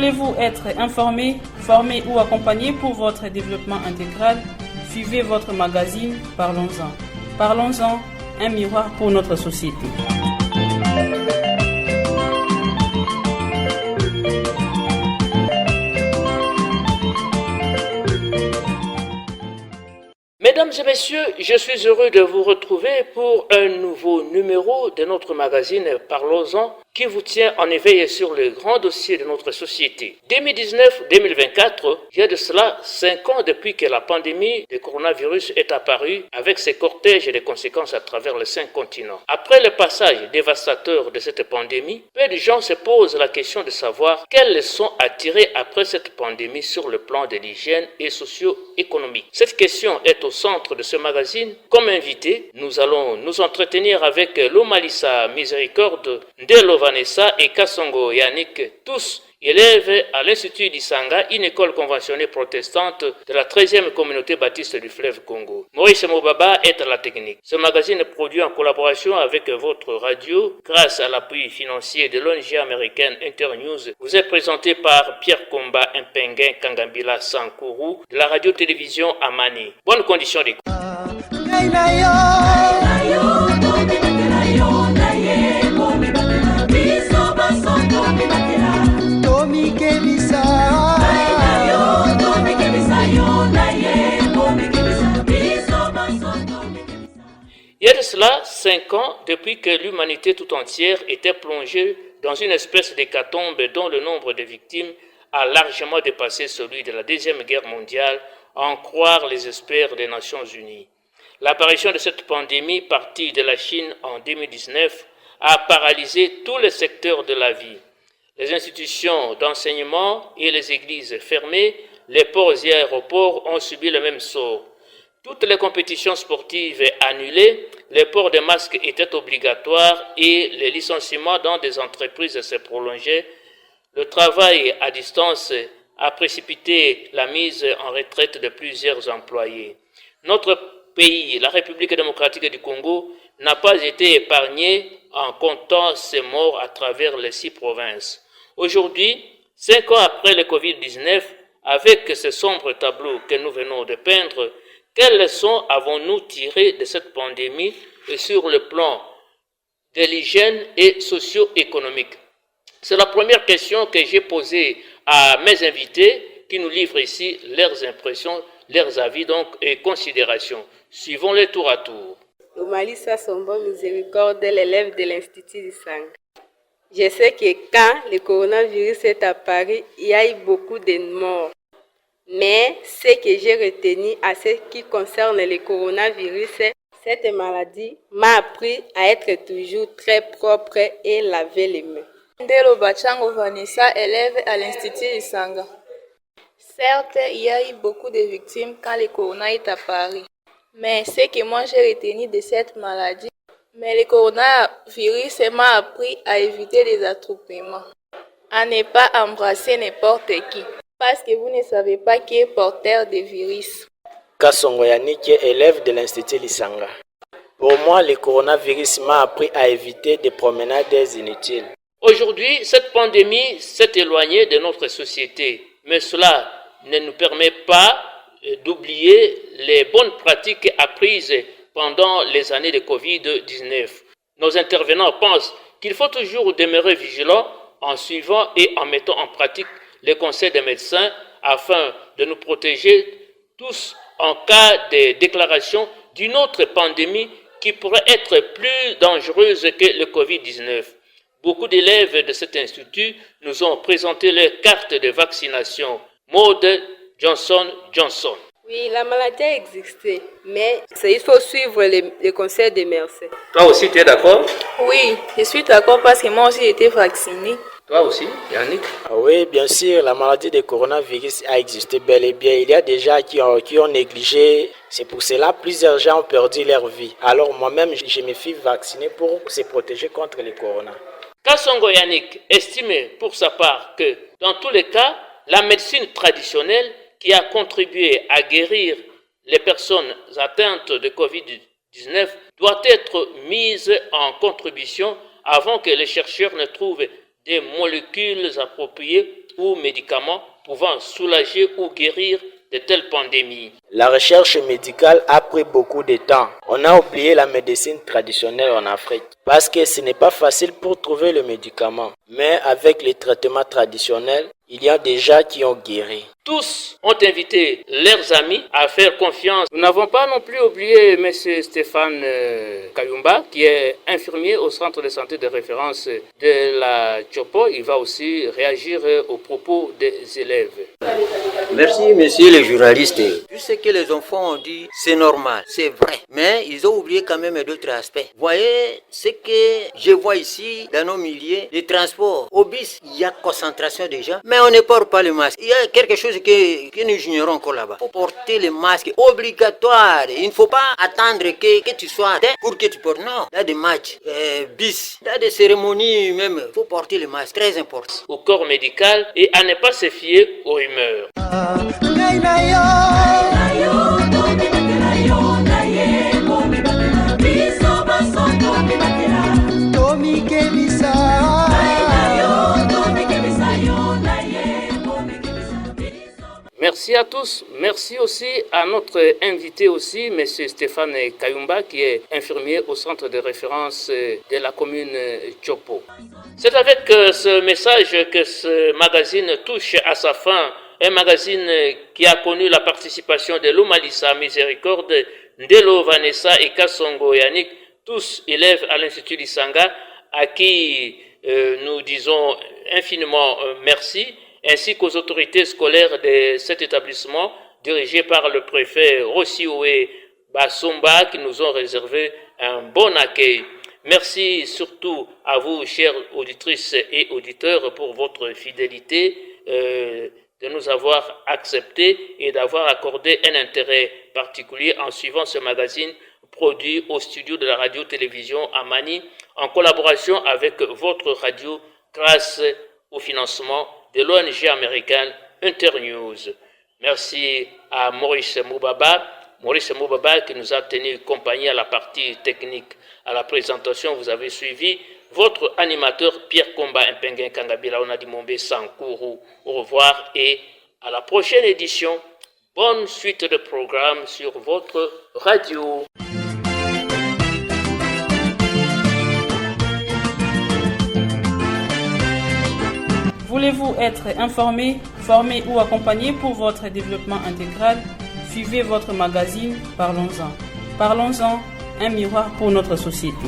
Voulez-vous être informé, formé ou accompagné pour votre développement intégral? Suivez votre magazine Parlons-en. Parlons-en, un miroir pour notre société. Mesdames et messieurs, je suis heureux de vous retrouver pour un nouveau numéro de notre magazine Parlons-en qui vous tient en éveil sur le grand dossier de notre société. 2019-2024, il y a de cela 5 ans depuis que la pandémie du coronavirus est apparue avec ses cortèges et des conséquences à travers les 5 continents. Après le passage dévastateur de cette pandémie, peu de gens se posent la question de savoir quelles leçons à tirer après cette pandémie sur le plan de l'hygiène et socio-économique. Cette question est au centre de ce magazine. Comme invité, nous allons nous entretenir avec Lomalisa Miséricorde, Ndelo Vanessa et Kassongo Yannick, tous élèves à l'Institut d'Isanga, une école conventionnée protestante de la 13e communauté baptiste du fleuve Congo. Maurice Mobaba est à la technique. Ce magazine est produit en collaboration avec votre radio grâce à l'appui financier de l'ONG américaine Internews. Vous est présenté par Pierre Komba Mpengen Kangambila Sankourou de la radio-télévision Amani. Bonne condition d'écoute. Il y a de cela 5 ans depuis que l'humanité tout entière était plongée dans une espèce d'hécatombe dont le nombre de victimes a largement dépassé celui de la Deuxième Guerre mondiale, à en croire les experts des Nations Unies. L'apparition de cette pandémie partie de la Chine en 2019 a paralysé tous les secteurs de la vie. Les institutions d'enseignement et les églises fermées, les ports et aéroports ont subi le même sort. Toutes les compétitions sportives annulées, le port de masques était obligatoire et les licenciements dans des entreprises se prolongeaient. Le travail à distance a précipité la mise en retraite de plusieurs employés. Notre pays, la République démocratique du Congo, n'a pas été épargné en comptant ses morts à travers les 6 provinces. Aujourd'hui, 5 ans après le Covid-19, avec ce sombre tableau que nous venons de peindre, quelles leçons avons-nous tirées de cette pandémie sur le plan de l'hygiène et socio-économique? C'est la première question que j'ai posée à mes invités qui nous livrent ici leurs impressions, leurs avis donc, et considérations. Suivons-les tour à tour. Lomalisa Miséricorde, l'élève de l'Institut d'Isanga. Je sais que quand le coronavirus est apparu, il y a eu beaucoup de morts. Mais ce que j'ai retenu à ce qui concerne le coronavirus, cette maladie m'a appris à être toujours très propre et laver les mains. Ndelo Bachango Vanessa, élève à l'Institut Isanga. Certes, il y a eu beaucoup de victimes quand le corona est apparu. Mais ce que moi j'ai retenu de cette maladie, le coronavirus m'a appris à éviter les attroupements, à ne pas embrasser n'importe qui. Parce que vous ne savez pas qui est porteur de virus. Kassongo Yannick, élève de l'Institut Lisanga. Pour moi, le coronavirus m'a appris à éviter des promenades inutiles. Aujourd'hui, cette pandémie s'est éloignée de notre société, mais cela ne nous permet pas d'oublier les bonnes pratiques apprises pendant les années de Covid-19. Nos intervenants pensent qu'il faut toujours demeurer vigilant en suivant et en mettant en pratique les conseils des médecins afin de nous protéger tous en cas de déclaration d'une autre pandémie qui pourrait être plus dangereuse que le Covid-19. Beaucoup d'élèves de cet institut nous ont présenté leurs cartes de vaccination. Mode Johnson. Oui, la maladie a existé, mais il faut suivre les conseils des médecins. Toi aussi, tu es d'accord? Oui, je suis d'accord parce que moi aussi j'ai été vaccinée. Toi aussi, Yannick? Oui, bien sûr, la maladie de coronavirus a existé bel et bien. Il y a des gens qui ont négligé. C'est pour cela que plusieurs gens ont perdu leur vie. Alors moi-même, je me suis vacciné pour se protéger contre le corona. Kassongo Yannick estime pour sa part que, dans tous les cas, la médecine traditionnelle qui a contribué à guérir les personnes atteintes de Covid-19 doit être mise en contribution avant que les chercheurs ne trouvent des molécules appropriées ou médicaments pouvant soulager ou guérir de telles pandémies. La recherche médicale a pris beaucoup de temps. On a oublié la médecine traditionnelle en Afrique parce que ce n'est pas facile pour trouver le médicament. Mais avec les traitements traditionnels, il y a des gens qui ont guéri. Tous ont invité leurs amis à faire confiance. Nous n'avons pas non plus oublié M. Stéphane Kayumba, qui est infirmier au centre de santé de référence de la Tchopo. Il va aussi réagir aux propos des élèves. Merci, messieurs les journalistes. Tout ce que les enfants ont dit, c'est normal, c'est vrai. Mais ils ont oublié quand même d'autres aspects. Vous voyez, ce que je vois ici dans nos milieux, les transports. Au bus, il y a concentration déjà, mais on ne porte pas le masque. Il y a quelque chose que nous ignorons encore là-bas. Il faut porter le masque obligatoire. Il ne faut pas attendre que tu sois atteint pour que tu portes. Non, il y a des matchs, bis, il y a des cérémonies même. Il faut porter le masque, très important. Au corps médical et à ne pas se fier aux rumeurs. Merci à tous. Merci aussi à notre invité aussi, M. Stéphane Kayumba, qui est infirmier au centre de référence de la commune Tchopo. C'est avec ce message que ce magazine touche à sa fin. Un magazine qui a connu la participation de Lumalisa Miséricorde, Ndelo Vanessa et Kassongo Yannick, tous élèves à l'Institut Lisanga, à qui nous disons infiniment merci, ainsi qu'aux autorités scolaires de cet établissement, dirigé par le préfet Rossioué Basumba, qui nous ont réservé un bon accueil. Merci surtout à vous, chères auditrices et auditeurs, pour votre fidélité, de nous avoir acceptés et d'avoir accordé un intérêt particulier en suivant ce magazine produit au studio de la radio-télévision à Mani, en collaboration avec votre radio grâce au financement de l'ONG américaine Internews. Merci à Maurice Moubaba qui nous a tenu compagnie à la partie technique. À la présentation, vous avez suivi votre animateur Pierre Komba Mpengen Kangabila Onadimombe Sankourou. Au revoir et à la prochaine édition. Bonne suite de programmes sur votre radio. Voulez-vous être informé, formé ou accompagné pour votre développement intégral? Suivez votre magazine Parlons-en. Parlons-en, un miroir pour notre société.